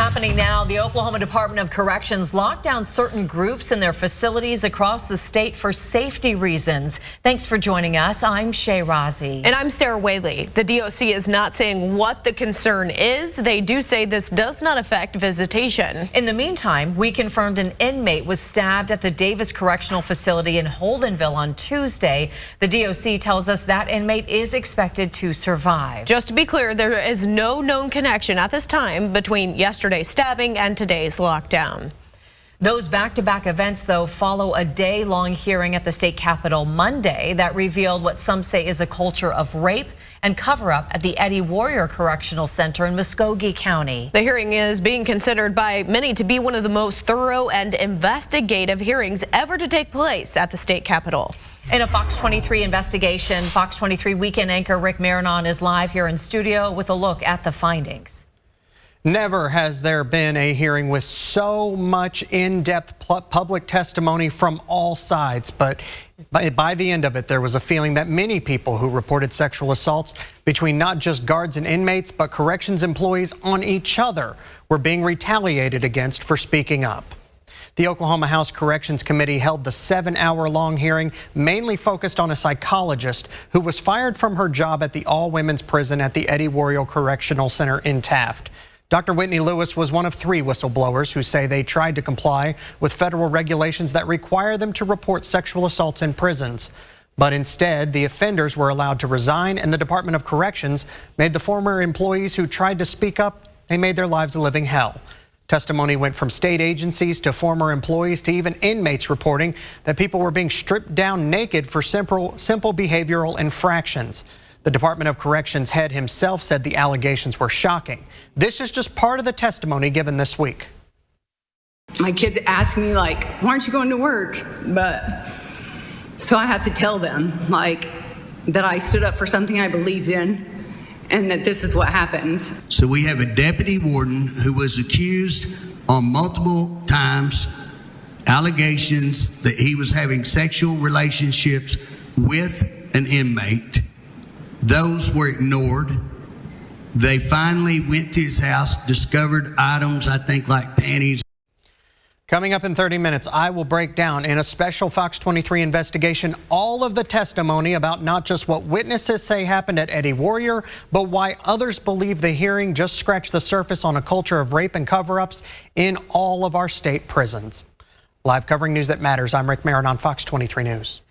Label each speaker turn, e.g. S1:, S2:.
S1: Happening now, the Oklahoma Department of Corrections locked down certain groups in their facilities across the state for safety reasons. Thanks for joining us. I'm Shay Razi.
S2: And I'm Sarah Whaley. The DOC is not saying what the concern is. They do say this does not affect visitation.
S1: In the meantime, we confirmed an inmate was stabbed at the Davis Correctional Facility in Holdenville on Tuesday. The DOC tells us that inmate is expected to survive.
S2: Just to be clear, there is no known connection at this time between yesterday's stabbing and today's lockdown.
S1: Those back-to-back events, though, follow a day-long hearing at the state capitol Monday that revealed what some say is a culture of rape and cover-up at the Eddie Warrior Correctional Center in Muskogee County.
S2: The hearing is being considered by many to be one of the most thorough and investigative hearings ever to take place at the state capitol.
S1: In a Fox 23 investigation, Fox 23 weekend anchor Rick Marinon is live here in studio with a look at the findings.
S3: Never has there been a hearing with so much in-depth public testimony from all sides. But by the end of it, there was a feeling that many people who reported sexual assaults between not just guards and inmates, but corrections employees on each other were being retaliated against for speaking up. The Oklahoma House Corrections Committee held the 7-hour-long hearing, mainly focused on a psychologist who was fired from her job at the all-women's prison at the Eddie Warrior Correctional Center in Taft. Dr. Whitney Lewis was one of 3 whistleblowers who say they tried to comply with federal regulations that require them to report sexual assaults in prisons. But instead, the offenders were allowed to resign, and the Department of Corrections made the former employees who tried to speak up, they made their lives a living hell. Testimony went from state agencies to former employees to even inmates reporting that people were being stripped down naked for simple behavioral infractions. The Department of Corrections head himself said the allegations were shocking. This is just part of the testimony given this week.
S4: My kids ask me, like, why aren't you going to work? So I have to tell them, like, that I stood up for something I believed in and that this is what happened.
S5: So we have a deputy warden who was accused on multiple times, allegations that he was having sexual relationships with an inmate. Those were ignored. They finally went to his house, discovered items, I think, like panties.
S3: Coming up in 30 minutes, I will break down in a special Fox 23 investigation all of the testimony about not just what witnesses say happened at Eddie Warrior, but why others believe the hearing just scratched the surface on a culture of rape and cover-ups in all of our state prisons. Live covering news that matters, I'm Rick Marinon, Fox 23 News.